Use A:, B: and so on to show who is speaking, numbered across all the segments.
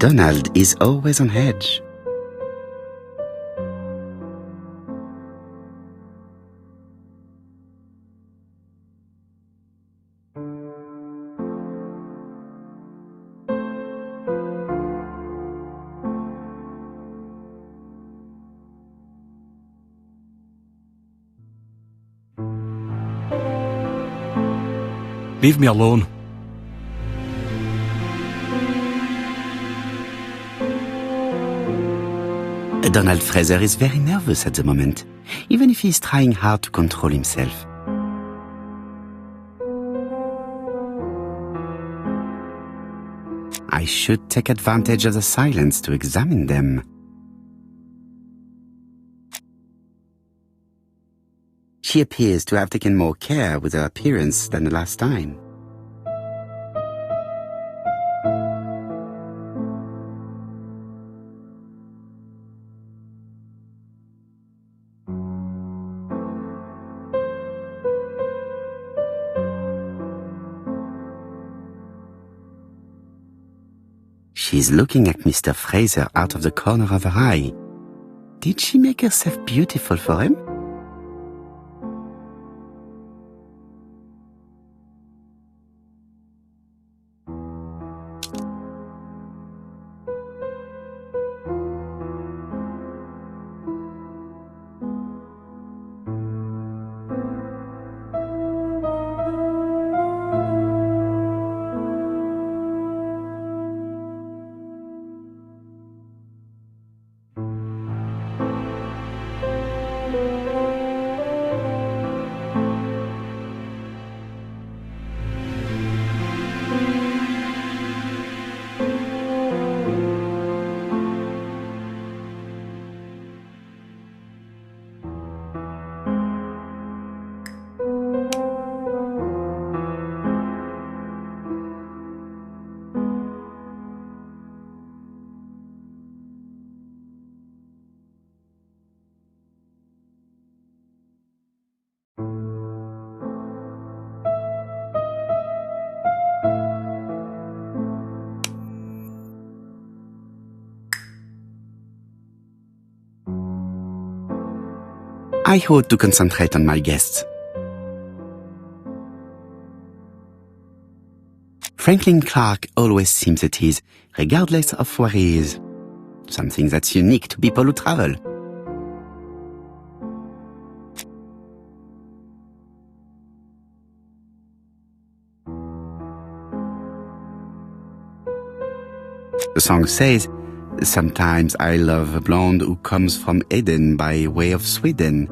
A: Donald is always on edge.
B: Leave me alone.
A: Donald Fraser is very nervous at the moment, even if he is trying hard to control himself. I should take advantage of the silence to examine them. She appears to have taken more care with her appearance than the last time. She's looking at Mr. Fraser out of the corner of her eye. Did she make herself beautiful for him? I ought to concentrate on my guests. Franklin Clark always seems at ease, regardless of where he is. Something that's unique to people who travel. The song says, "Sometimes I love a blonde who comes from Eden by way of Sweden.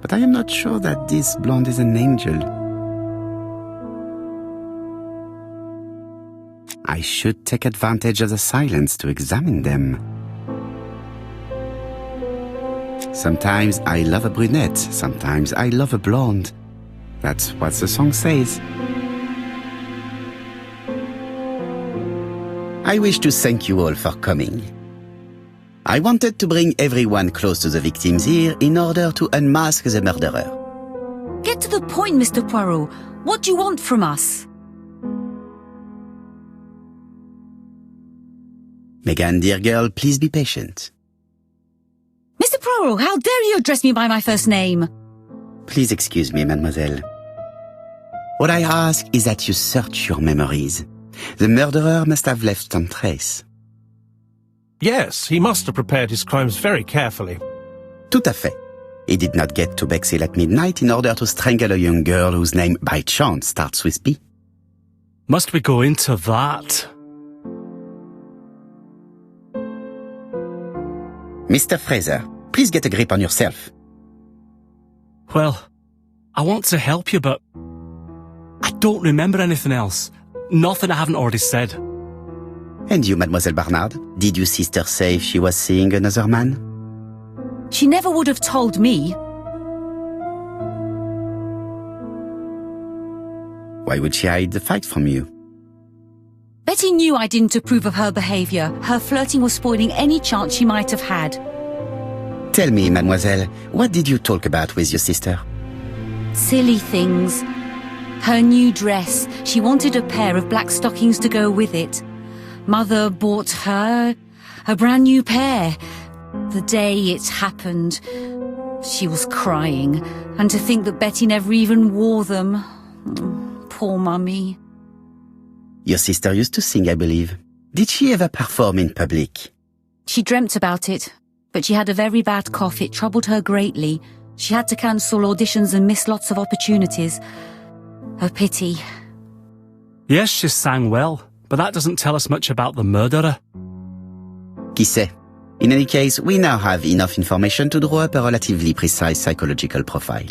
A: But I am not sure that this blonde is an angel. I should take advantage of the silence to examine them. Sometimes I love a brunette, sometimes I love a blonde. That's what the song says. I wish to thank you all for coming. I wanted to bring everyone close to the victims here in order to unmask the murderer.
C: Get to the point, Mr. Poirot. What do you want from us?
A: Megan, dear girl, please be patient.
C: Mr. Poirot, how dare you address me by my first name?
A: Please excuse me, mademoiselle. What I ask is that you search your memories. The murderer must have left some trace.
D: Yes, he must have prepared his crimes very carefully.
A: Tout à fait. He did not get to Bexhill at midnight in order to strangle a young girl whose name by chance starts with P.
B: Must we go into that?
A: Mr. Fraser, please get a grip on yourself.
B: Well, I want to help you, but I don't remember anything else. Nothing I haven't already said.
A: And you, Mademoiselle Barnard, did your sister say she was seeing another man?
C: She never would have told me.
A: Why would she hide the fact from you?
C: Betty knew I didn't approve of her behaviour. Her flirting was spoiling any chance she might have had.
A: Tell me, mademoiselle, what did you talk about with your sister?
C: Silly things. Her new dress. She wanted a pair of black stockings to go with it. Mother bought her a brand new pair. The day it happened, she was crying, and to think that Betty never even wore them. Poor Mummy.
A: Your sister used to sing, I believe. Did she ever perform in public?
C: She dreamt about it, but she had a very bad cough. It troubled her greatly. She had to cancel auditions and miss lots of opportunities. A pity.
B: Yes, she sang well, but that doesn't tell us much about the murderer.
A: Qui sait? In any case, we now have enough information to draw up a relatively precise psychological profile.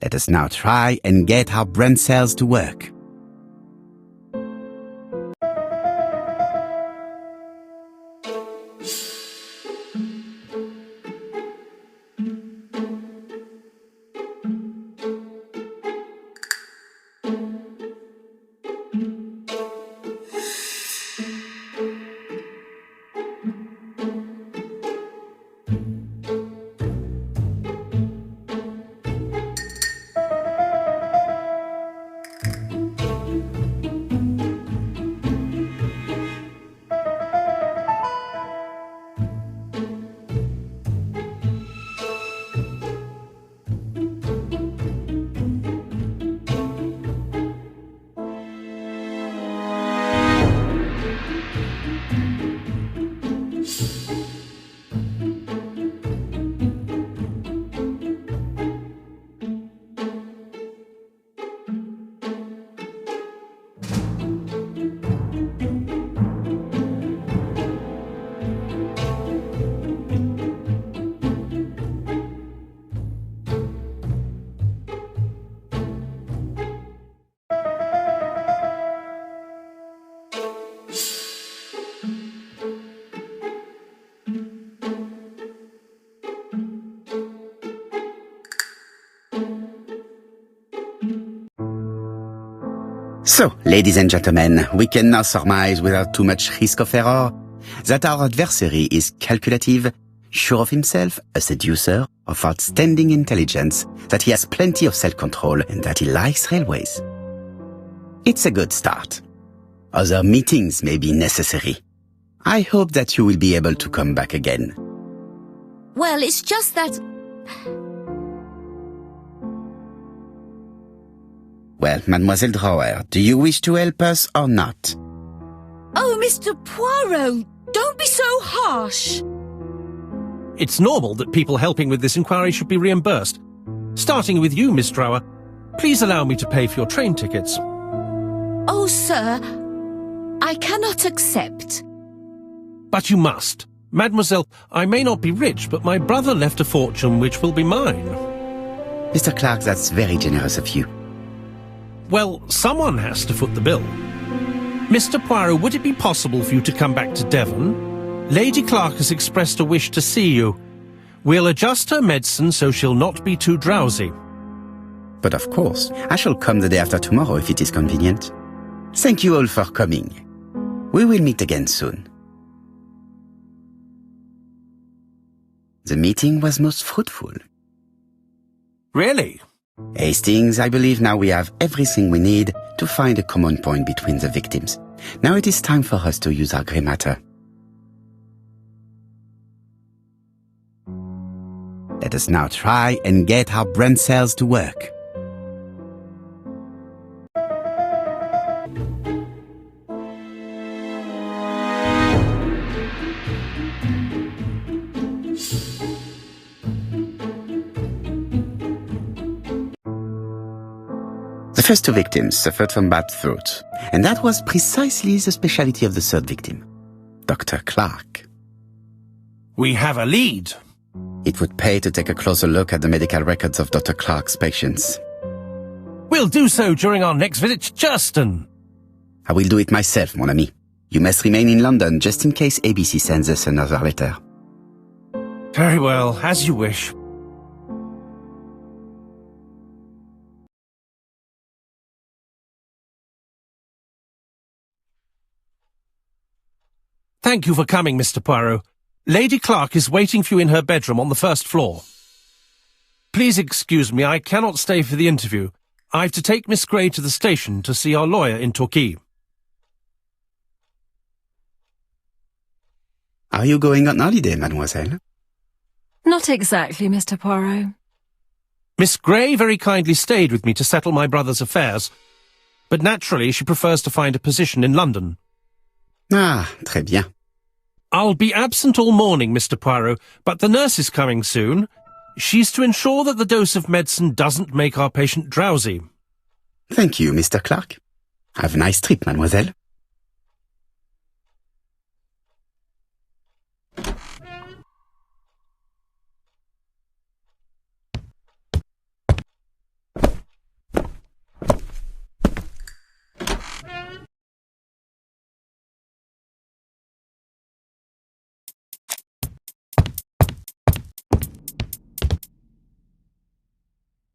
A: Let us now try and get our brain cells to work. So, ladies and gentlemen, we can now surmise without too much risk of error that our adversary is calculative, sure of himself, a seducer, of outstanding intelligence, that he has plenty of self-control, and that he likes railways. It's a good start. Other meetings may be necessary. I hope that you will be able to come back again.
C: Well, it's just that...
A: Well, Mademoiselle Drower, do you wish to help us or not?
C: Oh, Mr. Poirot, don't be so harsh.
D: It's normal that people helping with this inquiry should be reimbursed. Starting with you, Miss Drower. Please allow me to pay for your train tickets.
C: Oh, sir, I cannot accept.
D: But you must. Mademoiselle, I may not be rich, but my brother left a fortune which will be mine.
A: Mr. Clark, that's very generous of you.
D: Well, someone has to foot the bill. Mr. Poirot, would it be possible for you to come back to Devon? Lady Clark has expressed a wish to see you. We'll adjust her medicine so she'll not be too drowsy.
A: But of course, I shall come the day after tomorrow if it is convenient. Thank you all for coming. We will meet again soon. The meeting was most fruitful.
D: Really?
A: Hastings, I believe now we have everything we need to find a common point between the victims. Now it is time for us to use our grey matter. Let us now try and get our brain cells to work. The first two victims suffered from bad throat, and that was precisely the specialty of the third victim, Dr. Clark.
D: We have a lead.
A: It would pay to take a closer look at the medical records of Dr. Clark's patients.
D: We'll do so during our next visit to Churston.
A: I will do it myself, mon ami. You must remain in London just in case ABC sends us another letter.
D: Very well, as you wish. Thank you for coming, Mr. Poirot. Lady Clark is waiting for you in her bedroom on the first floor. Please excuse me, I cannot stay for the interview. I've to take Miss Gray to the station to see our lawyer in Torquay.
A: Are you going on holiday, mademoiselle?
E: Not exactly, Mr. Poirot.
D: Miss Grey very kindly stayed with me to settle my brother's affairs, but naturally she prefers to find a position in London.
A: Ah, très bien.
D: I'll be absent all morning, Mr. Poirot, but the nurse is coming soon. She's to ensure that the dose of medicine doesn't make our patient drowsy.
A: Thank you, Mr. Clark. Have a nice trip, mademoiselle.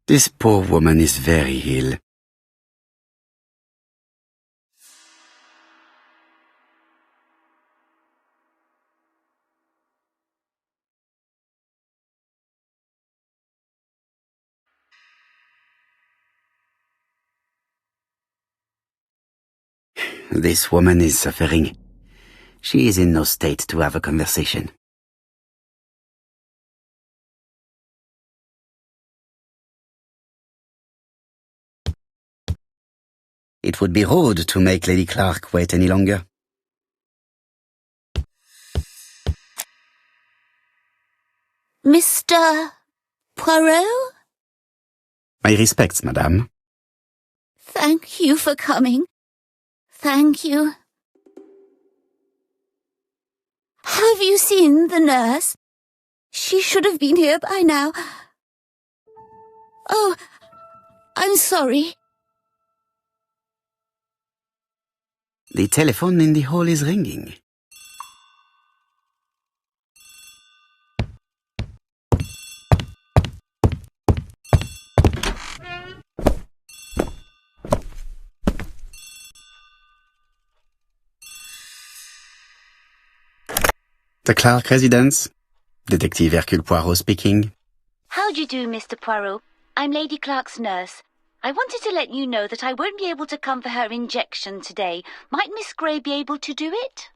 A: This poor woman is very ill. This woman is suffering. She is in no state to have a conversation. It would be rude to make Lady Clark wait any longer.
C: Mr. Poirot?
A: My respects, madame.
C: Thank you for coming. Thank you. Have you seen the nurse? She should have been here by now. Oh, I'm sorry.
A: The telephone in the hall is ringing. The Clark residence. Detective Hercule Poirot speaking.
F: How do you do, Mr. Poirot? I'm Lady Clark's nurse. I wanted to let you know that I won't be able to come for her injection today. Might Miss Grey be able to do it?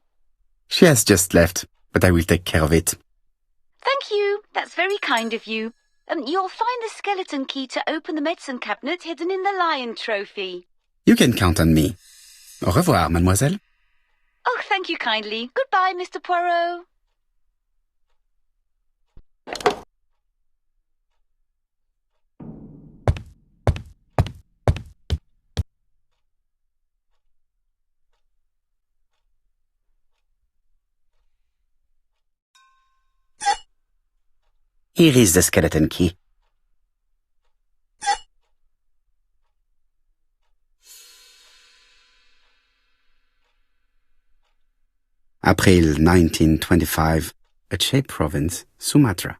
A: She has just left, but I will take care of it.
F: Thank you. That's very kind of you. You'll find the skeleton key to open the medicine cabinet hidden in the lion trophy.
A: You can count on me. Au revoir, mademoiselle.
F: Oh, thank you kindly. Goodbye, Mr. Poirot.
A: Here is the skeleton key. April 1925, Aceh Province, Sumatra.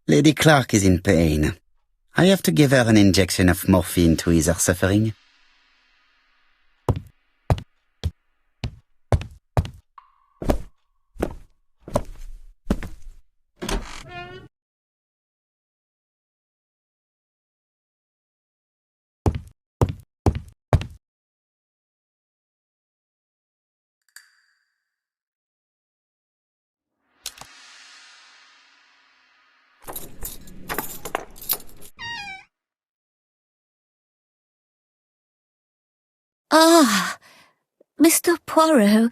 A: Lady Clark is in pain. I have to give her an injection of morphine to ease her suffering.
C: Ah, Mr. Poirot.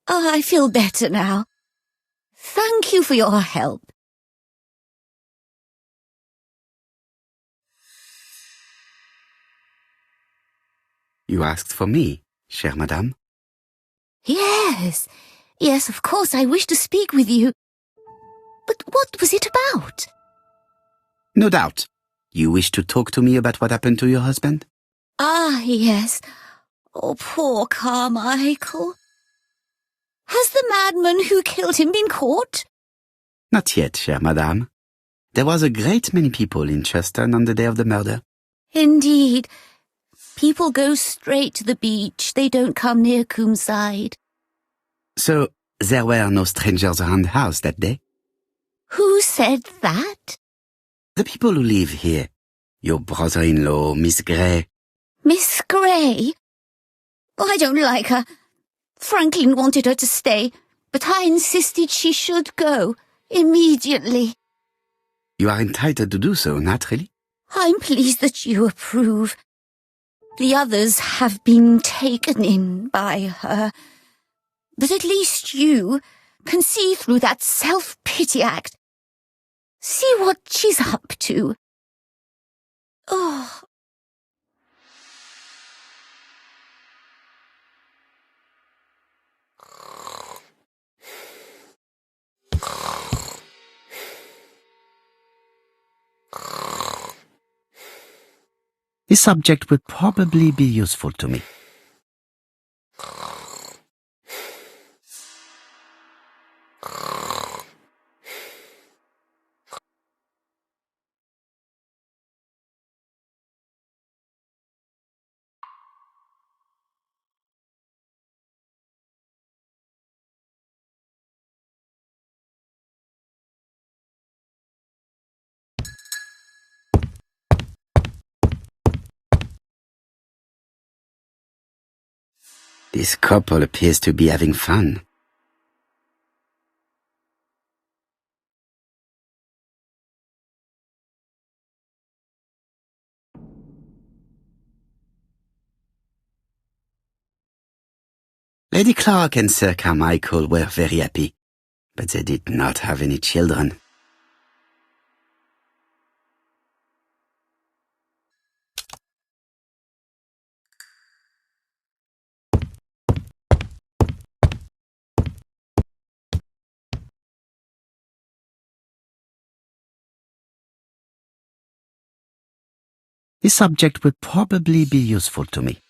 C: I feel better now. Thank you for your help.
A: You asked for me, chère madame.
C: Yes, of course, I wish to speak with you. But what was it about?
A: No doubt. You wish to talk to me about what happened to your husband?
C: Ah, yes. Oh, poor Carmichael. Has the madman who killed him been caught?
A: Not yet, chère madame. There was a great many people in Cheston on the day of the murder.
C: Indeed. People go straight to the beach. They don't come near Coomside.
A: So, there were no strangers around the house that day?
C: Who said that?
A: The people who live here. Your brother-in-law, Miss Grey.
F: Miss Gray? I don't like her. Franklin wanted her to stay, but I insisted she should go, immediately.
A: You are entitled to do so, naturally.
F: I'm pleased that you approve. The others have been taken in by her. But at least you can see through that self-pity act. See what she's up to. Oh.
A: This subject would probably be useful to me. This couple appears to be having fun. Lady Clark and Sir Carmichael were very happy, but they did not have any children. This subject would probably be useful to me.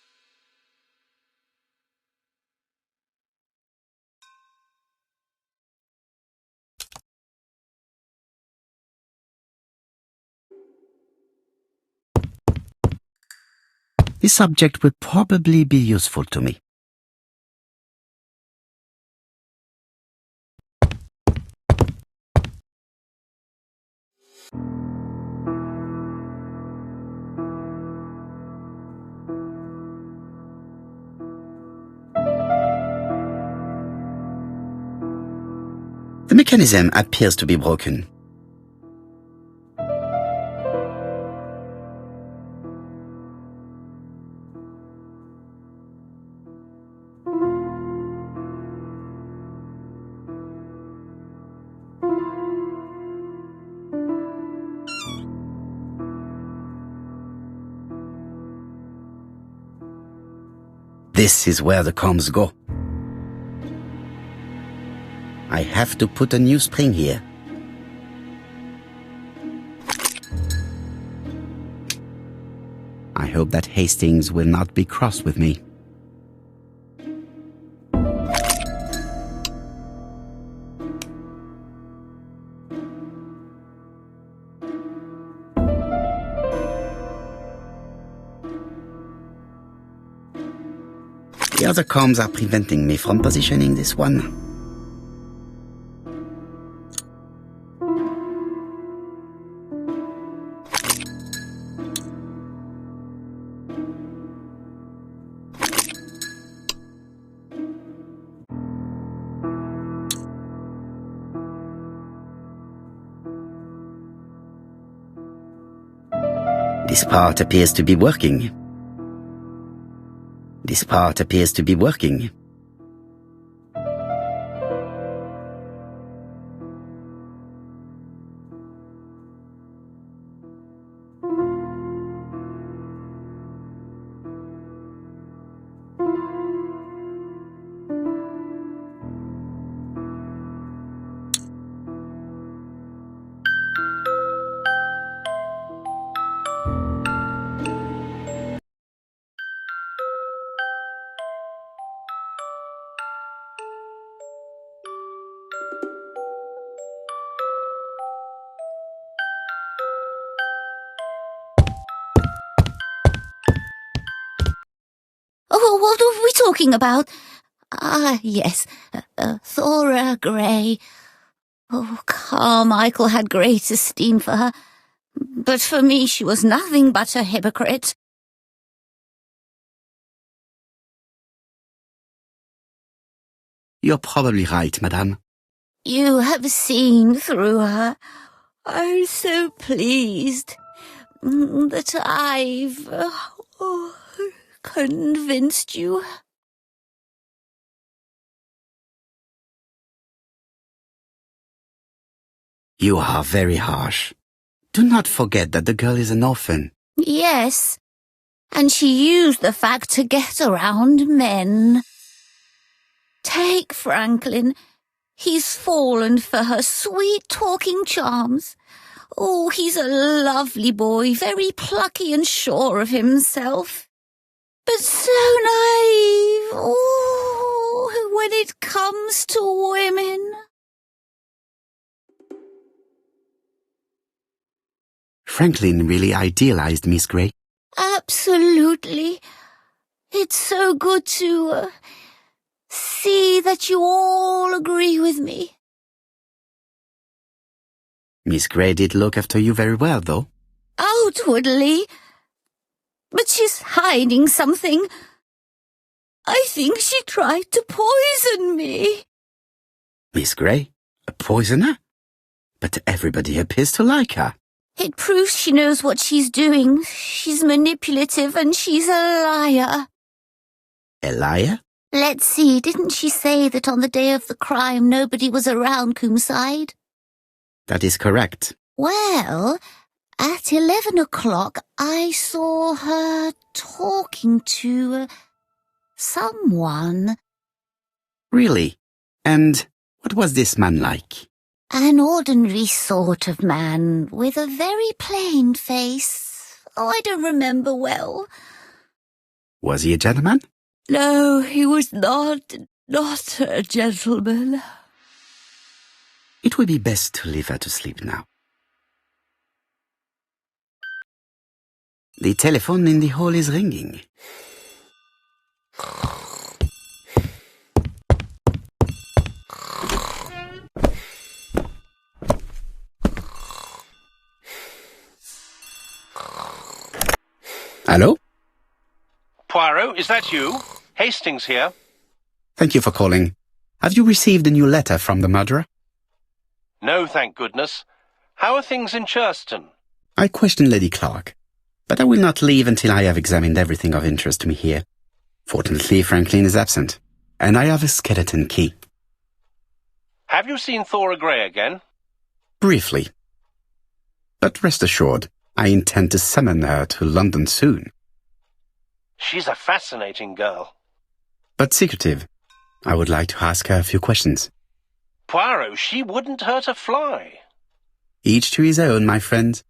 A: This subject would probably be useful to me. The mechanism appears to be broken. This is where the combs go. I have to put a new spring here. I hope that Hastings will not be cross with me. The other combs are preventing me from positioning this one. This part appears to be working. This part appears to be working.
F: Oh, what are we talking about? Ah, yes, Thora Gray. Oh, Carmichael had great esteem for her, but for me she was nothing but a hypocrite.
A: You're probably right, madame.
F: You have seen through her. I'm so pleased that I've convinced you.
A: You are very harsh. Do not forget that the girl is an orphan.
F: Yes, and she used the fact to get around men. Take Franklin. He's fallen for her sweet-talking charms. Oh, he's a lovely boy, very plucky and sure of himself. But so naive, oh, when it comes to women.
A: Franklin really idealized Miss Grey.
F: Absolutely. It's so good to see that you all agree with me.
A: Miss Grey did look after you very well, though.
F: Outwardly. But she's hiding something. I think she tried to poison me.
A: Miss Grey? A poisoner? But everybody appears to like her.
F: It proves she knows what she's doing. She's manipulative and she's a liar.
A: A liar?
F: Let's see, didn't she say that on the day of the crime nobody was around Coomside?
A: That is correct.
F: Well, at 11 o'clock I saw her talking to someone.
A: Really? And what was this man like?
F: An ordinary sort of man with a very plain face. Oh, I don't remember well.
A: Was he a gentleman?
F: No, he was not a gentleman.
A: It would be best to leave her to sleep now. The telephone in the hall is ringing. Hello?
D: Poirot, is that you? Hastings here.
A: Thank you for calling. Have you received a new letter from the murderer?
D: No, thank goodness. How are things in Churston?
A: I questioned Lady Clark, but I will not leave until I have examined everything of interest to me here. Fortunately, Franklin is absent, and I have a skeleton key.
D: Have you seen Thora Grey again?
A: Briefly. But rest assured, I intend to summon her to London soon.
D: She's a fascinating girl.
A: But secretive. I would like to ask her a few questions.
D: Poirot, she wouldn't hurt a fly.
A: Each to his own, my friend.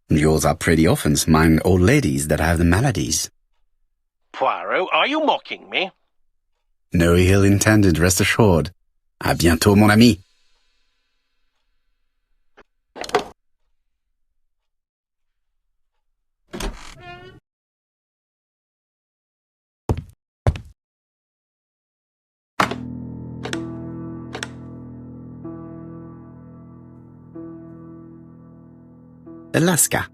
A: Yours are pretty orphans, mine old ladies that have the maladies.
D: Poirot, are you mocking me?
A: No ill intended, rest assured. À bientôt, mon ami. Alaska.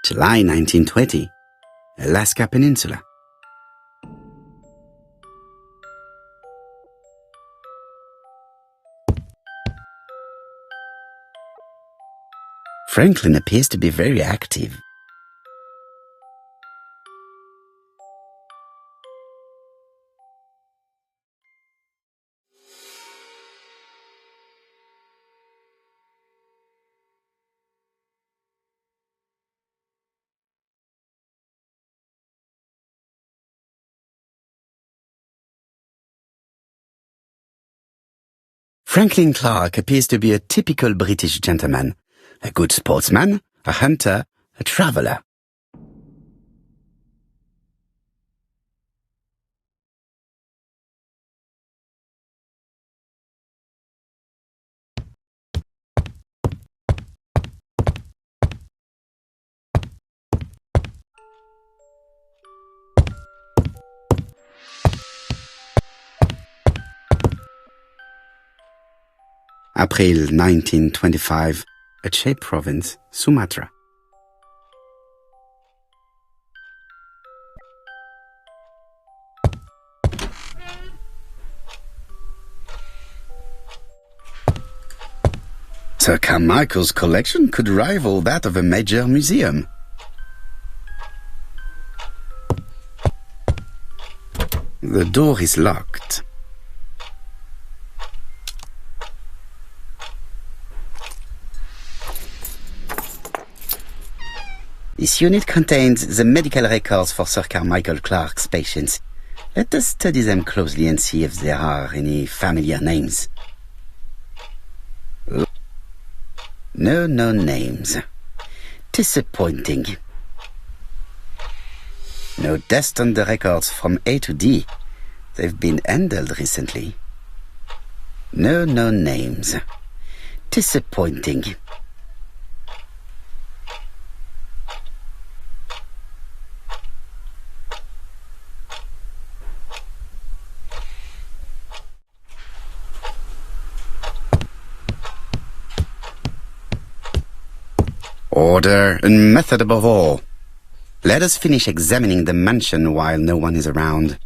A: July 1920, Alaska Peninsula. Franklin appears to be very active. Franklin Clark appears to be a typical British gentleman, a good sportsman, a hunter, a traveller. April 1925, Aceh Province, Sumatra. Sir Carmichael's collection could rival that of a major museum. The door is locked. This unit contains the medical records for Sir Carmichael Clarke's patients. Let us study them closely and see if there are any familiar names. No known names. Disappointing. No dust on the records from A to D. They've been handled recently. No known names. Disappointing. Order and method above all. Let us finish examining the mansion while no one is around.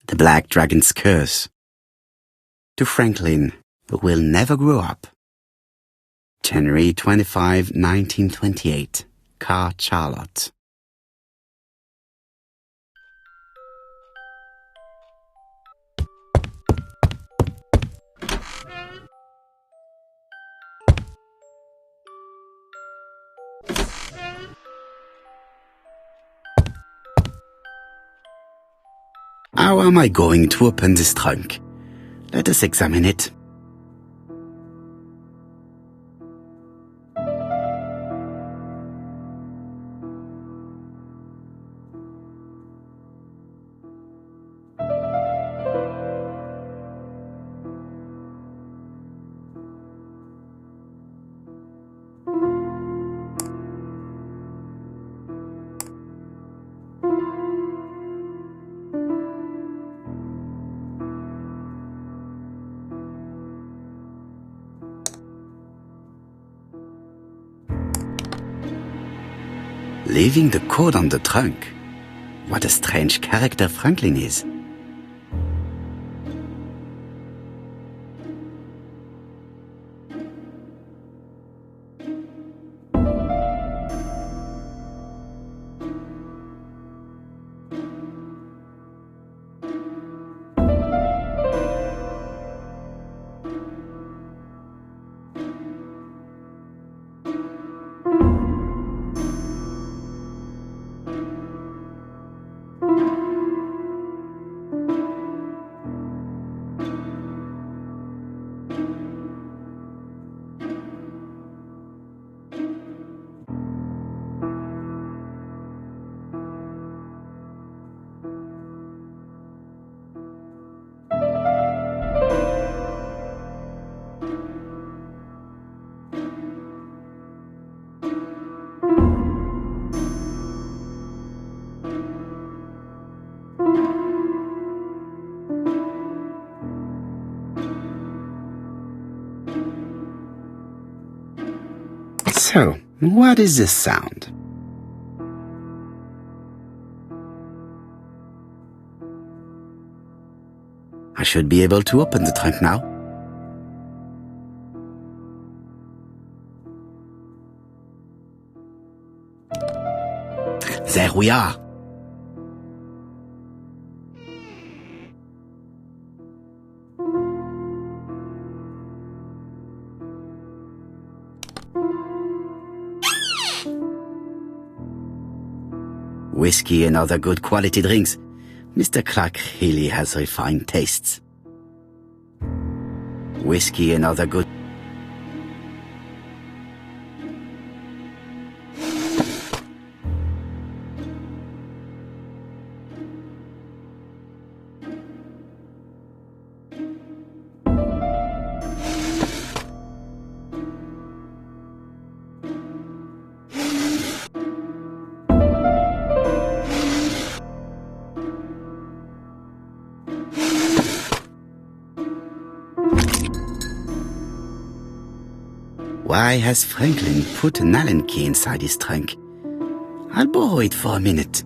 A: The Black Dragon's Curse. To Franklin, who will never grow up. January 25, 1928. Car Charlotte. How am I going to open this trunk? Let us examine it. Leaving the code on the trunk. What a strange character Franklin is. So, what is this sound? I should be able to open the trunk now. There we are. Whiskey and other good quality drinks. Mr. Clarke really has refined tastes. Whiskey and other good... Why has Franklin put an Allen key inside his trunk? I'll borrow it for a minute.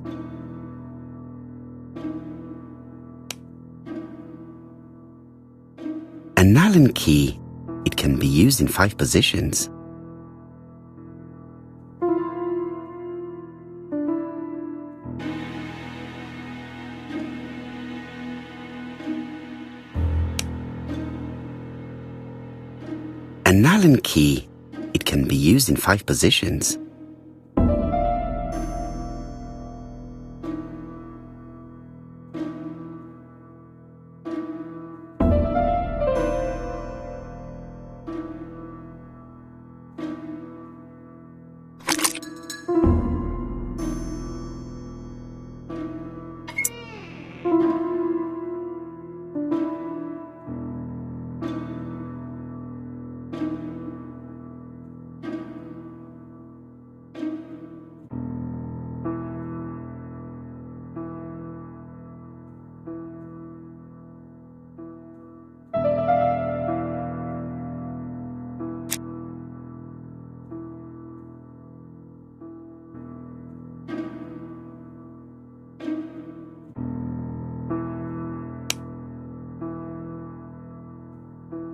A: An Allen key, it can be used in 5 positions. An Allen key, it can be used in 5 positions.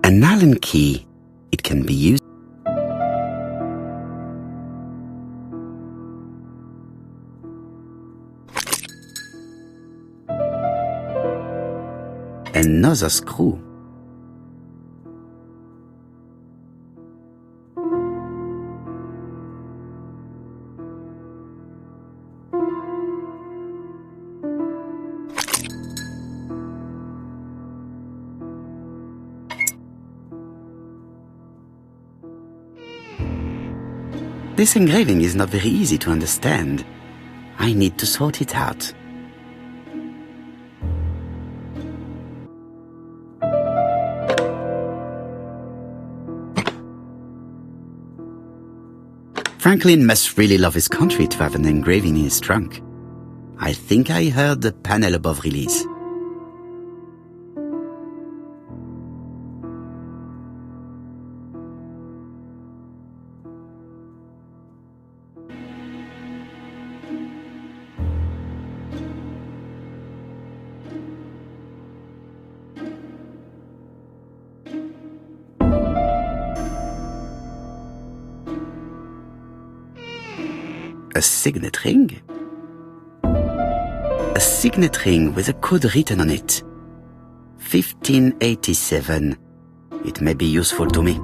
A: An Allen key, it can be used. Another screw. This engraving is not very easy to understand. I need to sort it out. Franklin must really love his country to have an engraving in his trunk. I think I heard the panel above release. A signet ring? A signet ring with a code written on it. 1587. It may be useful to me.